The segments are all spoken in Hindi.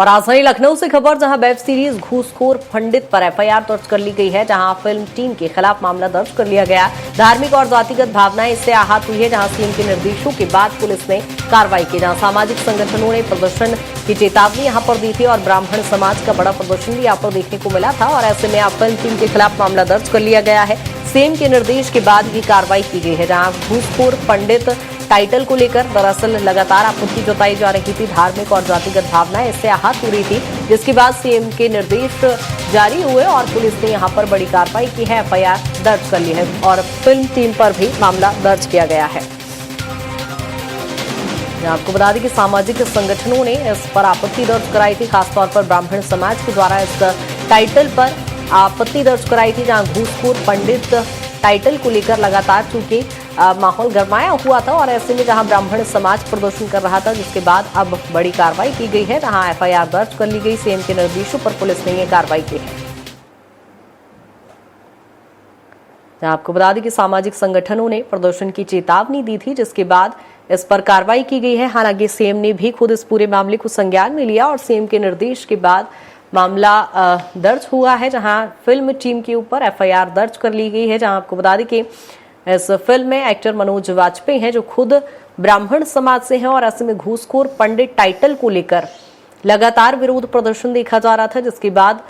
और राजधानी लखनऊ से खबर, जहां वेब सीरीज घूसखोर पंडित पर एफआईआर दर्ज कर ली गई है, जहां फिल्म टीम के खिलाफ मामला दर्ज कर लिया गया। धार्मिक और जातिगत भावनाएं इससे आहत हुई है, जहां सीएम के निर्देशों के बाद पुलिस ने कार्रवाई की, जहां सामाजिक संगठनों ने प्रदर्शन की चेतावनी यहां पर दी थी और ब्राह्मण समाज का बड़ा प्रदर्शन भी यहां पर देखने को मिला था। और ऐसे में अब फिल्म टीम के खिलाफ मामला दर्ज कर लिया गया है। सीएम के निर्देश के बाद ये कार्रवाई की गई है, जहां घूसखोर पंडित टाइटल को लेकर दरअसल लगातार आपत्ति जताई जा रही थी। धार्मिक और जातिगत भावनाएं इससे आहत हो रही थी, जिसके बाद सीएम के निर्देश जारी हुए और पुलिस ने यहां पर बड़ी कार्रवाई की है, एफआईआर दर्ज कर ली है और फिल्म टीम पर भी मामला दर्ज किया गया है। आपको बता दें कि सामाजिक संगठनों ने इस पर आपत्ति दर्ज कराई थी, खासतौर पर ब्राह्मण समाज के द्वारा इस टाइटल पर आपत्ति दर्ज कराई थी, जहां घूसखोर पंडित टाइटल को लेकर लगातार चूंकि माहौल गरमाया हुआ था और ऐसे में जहां ब्राह्मण समाज प्रदर्शन कर रहा था, जिसके बाद अब बड़ी कार्रवाई की गई है, जहां एफआईआर दर्ज कर ली गई। सीएम के निर्देशों पर पुलिस ने यह कार्रवाई की है। आपको बता दें कि सामाजिक संगठनों ने प्रदर्शन की चेतावनी दी थी, जिसके बाद इस पर कार्रवाई की गई है। हालांकि सीएम ने भी खुद इस पूरे मामले को संज्ञान में लिया और सीएम के निर्देश के बाद मामला दर्ज हुआ है, जहां फिल्म टीम के ऊपर एफआईआर दर्ज कर ली गई है। जहां आपको बता दें कि इस फिल्म में एक्टर मनोज वाजपेयी हैं, जो खुद ब्राह्मण समाज से हैं और ऐसे में घूसखोर पंडित टाइटल को लेकर लगातार विरोध प्रदर्शन देखा जा रहा था, जिसके बाद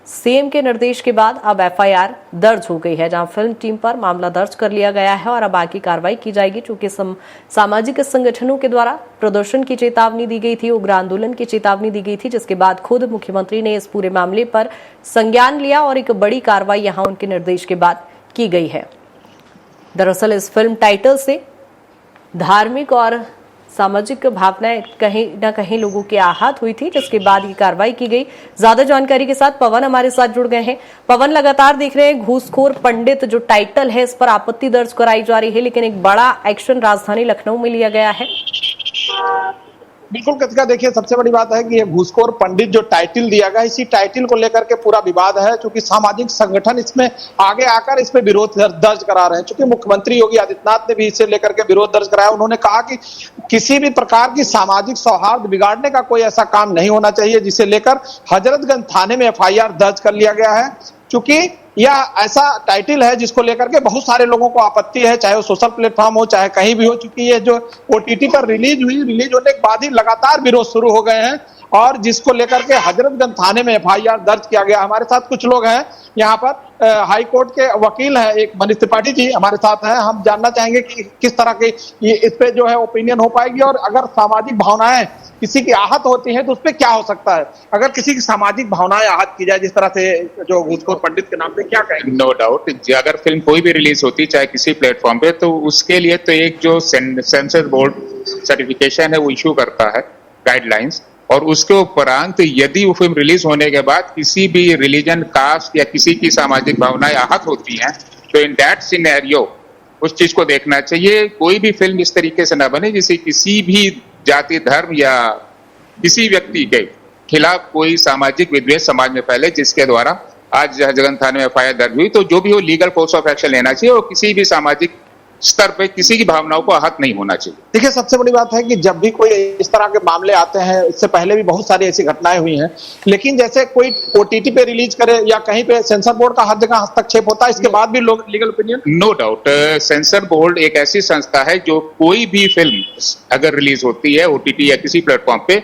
सीएम के निर्देश के बाद अब एफआईआर दर्ज हो गई है, जहां फिल्म टीम पर मामला दर्ज कर लिया गया है और अब आगे कार्रवाई की जाएगी। चूंकि सामाजिक संगठनों के द्वारा प्रदर्शन की चेतावनी दी गई थी, उग्र आंदोलन की चेतावनी दी गई थी, जिसके बाद खुद मुख्यमंत्री ने इस पूरे मामले पर संज्ञान लिया और एक बड़ी कार्रवाई यहां उनके निर्देश के बाद की गई है। दरअसल इस फिल्म टाइटल से धार्मिक और सामाजिक भावनाएं कहीं न कहीं लोगों की आहत हुई थी, जिसके बाद ये कार्रवाई की गई। ज्यादा जानकारी के साथ पवन हमारे साथ जुड़ गए हैं। पवन, लगातार देख रहे हैं घूसखोर पंडित जो टाइटल है, इस पर आपत्ति दर्ज कराई जा रही है, लेकिन एक बड़ा एक्शन राजधानी लखनऊ में लिया गया है। बिल्कुल कृतिका, देखिए सबसे बड़ी बात है कि ये घूसखोर पंडित जो टाइटल दिया गया, इसी टाइटल को लेकर के पूरा विवाद है, क्योंकि सामाजिक संगठन इसमें आगे आकर इस पे विरोध दर्ज करा रहे हैं। क्योंकि मुख्यमंत्री योगी आदित्यनाथ ने भी इसे लेकर के विरोध दर्ज कराया। उन्होंने कहा कि किसी भी प्रकार की सामाजिक सौहार्द बिगाड़ने का कोई ऐसा काम नहीं होना चाहिए, जिसे लेकर हजरतगंज थाने में एफआईआर दर्ज कर लिया गया है। क्योंकि यह ऐसा टाइटल है जिसको लेकर के बहुत सारे लोगों को आपत्ति है, चाहे वो सोशल प्लेटफॉर्म हो, चाहे कहीं भी हो। चूंकि ये जो ओटीटी पर रिलीज होने के बाद ही लगातार विरोध शुरू हो गए हैं और जिसको लेकर के हजरतगंज थाने में एफआईआर दर्ज किया गया। हमारे साथ कुछ लोग हैं यहाँ पर, हाई कोर्ट के वकील हैं, एक मनीष त्रिपाठी जी हमारे साथ हैं। हम जानना चाहेंगे कि किस तरह की ये इस पे जो है ओपिनियन हो पाएगी, और अगर सामाजिक भावनाएं किसी की आहत होती है तो उस पर क्या हो सकता है, अगर किसी की सामाजिक भावनाएं आहत की जाए जिस तरह से जो घूसखोर पंडित के नाम पे, क्या कहेंगे? नो डाउट, अगर फिल्म कोई भी रिलीज होती चाहे किसी प्लेटफॉर्म पे, तो उसके लिए तो एक जो सेंसर बोर्ड सर्टिफिकेशन है वो इशू करता है गाइडलाइंस, और उसके उपरांत यदि वो फिल्म रिलीज होने के बाद किसी भी रिलीजन, कास्ट या किसी की सामाजिक भावनाएं आहत होती हैं, तो इन दैट सिनेरियो उस चीज को देखना चाहिए। कोई भी फिल्म इस तरीके से ना बने जिसे किसी भी जाति, धर्म या किसी व्यक्ति के खिलाफ कोई सामाजिक विद्वेष समाज में फैले, जिसके द्वारा आज हजरतगंज थाने में एफआईआर दर्ज हुई। तो जो भी हो लीगल कोर्स ऑफ एक्शन लेना चाहिए और किसी भी सामाजिक स्तर पे किसी की भावनाओं को आहत नहीं होना चाहिए। देखिए सबसे बड़ी बात है कि जब भी कोई इस तरह के मामले आते हैं, इससे पहले भी बहुत सारी ऐसी घटनाएं हुई हैं, लेकिन जैसे कोई ओटीटी पे रिलीज करे या कहीं पे सेंसर बोर्ड का हर जगह हस्तक्षेप होता है, इसके बाद भी लोग legal opinion. No doubt, censor board एक ऐसी संस्था है जो कोई भी फिल्म अगर रिलीज होती है ओटीटी या किसी प्लेटफॉर्म पे,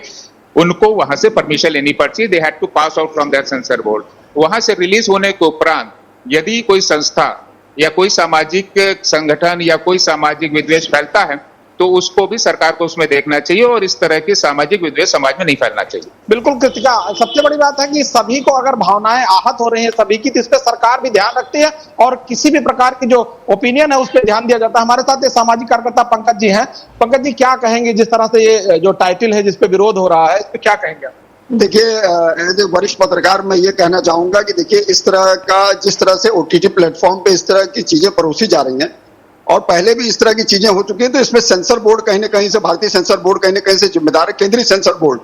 उनको वहां से परमिशन लेनी पड़ती है। They had to pass out from that censor board. वहां से रिलीज होने के उपरांत यदि कोई संस्था या कोई सामाजिक संगठन या कोई सामाजिक विद्वेष फैलता है, तो उसको भी सरकार को उसमें देखना चाहिए और इस तरह की सामाजिक विद्वेष समाज में नहीं फैलना चाहिए। बिल्कुल कृतिका, सबसे बड़ी बात है कि सभी को अगर भावनाएं आहत हो रही हैं सभी की, तो इस पर सरकार भी ध्यान रखती है और किसी भी प्रकार की जो ओपिनियन है उस पर ध्यान दिया जाता है। हमारे साथ ये सामाजिक कार्यकर्ता पंकज जी हैं। पंकज जी, क्या कहेंगे जिस तरह से ये जो टाइटल है जिसपे विरोध हो रहा है, इस पर क्या कहेंगे? देखिए, एज ए वरिष्ठ पत्रकार मैं ये कहना चाहूंगा कि देखिए इस तरह का, जिस तरह से ओटीटी प्लेटफॉर्म पे इस तरह की चीजें परोसी जा रही हैं और पहले भी इस तरह की चीजें हो चुकी हैं, तो इसमें सेंसर बोर्ड कहीं न कहीं से, भारतीय सेंसर बोर्ड कहीं न कहीं से जिम्मेदार है, केंद्रीय सेंसर बोर्ड।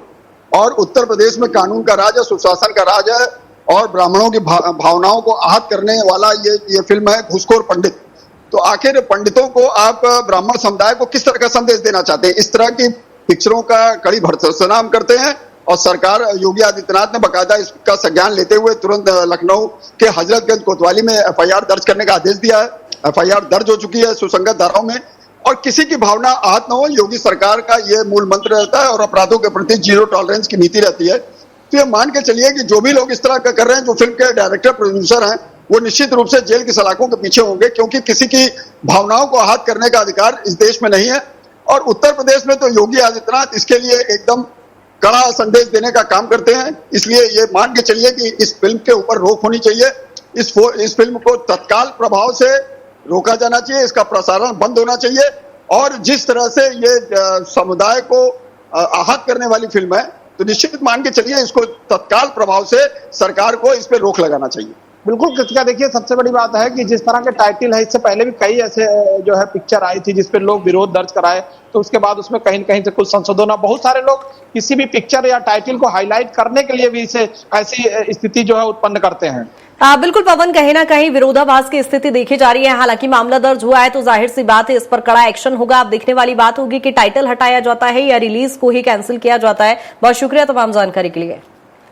और उत्तर प्रदेश में कानून का राज है, सुशासन का राज है, और ब्राह्मणों की भावनाओं को आहत करने वाला ये फिल्म है घूसखोर पंडित। तो आखिर पंडितों को आप ब्राह्मण समुदाय को किस तरह का संदेश देना चाहते हैं? इस तरह की पिक्चरों का कड़ी भर्त्सना हम करते हैं और सरकार योगी आदित्यनाथ ने बकायदा इसका संज्ञान लेते हुए तुरंत लखनऊ के हजरतगंज कोतवाली में एफआईआर दर्ज करने का आदेश दिया है। एफआईआर दर्ज हो चुकी है सुसंगत धाराओं में, और किसी की भावना आहत न हो, योगी सरकार का ये मूल मंत्र रहता है और अपराधों के प्रति जीरो टॉलरेंस की नीति रहती है। तो ये मान के चलिए कि जो भी लोग इस तरह का कर रहे हैं, जो फिल्म के डायरेक्टर प्रोड्यूसर हैं, वो निश्चित रूप से जेल की सलाखों के पीछे होंगे, क्योंकि किसी की भावनाओं को आहत करने का अधिकार इस देश में नहीं है। और उत्तर प्रदेश में तो योगी आदित्यनाथ इसके लिए एकदम कड़ा संदेश देने का काम करते हैं। इसलिए ये मान के चलिए कि इस फिल्म के ऊपर रोक होनी चाहिए। इस फिल्म को तत्काल प्रभाव से रोका जाना चाहिए, इसका प्रसारण बंद होना चाहिए। और जिस तरह से ये समुदाय को आहत करने वाली फिल्म है, तो निश्चित मान के चलिए इसको तत्काल प्रभाव से सरकार को इस पे रोक लगाना चाहिए। बिल्कुल कृतिका, देखिए सबसे बड़ी बात है कि जिस तरह के टाइटल है, इससे पहले भी कई ऐसे जो है पिक्चर आई थी जिस पे लोग विरोध दर्ज कराए, तो उसके बाद उसमें कहीं न कहीं से कुछ संशोधन, बहुत सारे लोग किसी भी पिक्चर या टाइटल को हाईलाइट करने के लिए भी इसे ऐसी स्थिति जो है उत्पन्न करते हैं। बिल्कुल पवन, कहीं ना कहीं विरोधाभास की स्थिति देखी जा रही है। हालांकि मामला दर्ज हुआ है तो जाहिर सी बात है इस पर कड़ा एक्शन होगा। अब देखने वाली बात होगी कि टाइटल हटाया जाता है या रिलीज को ही कैंसिल किया जाता है। बहुत शुक्रिया तमाम जानकारी के लिए।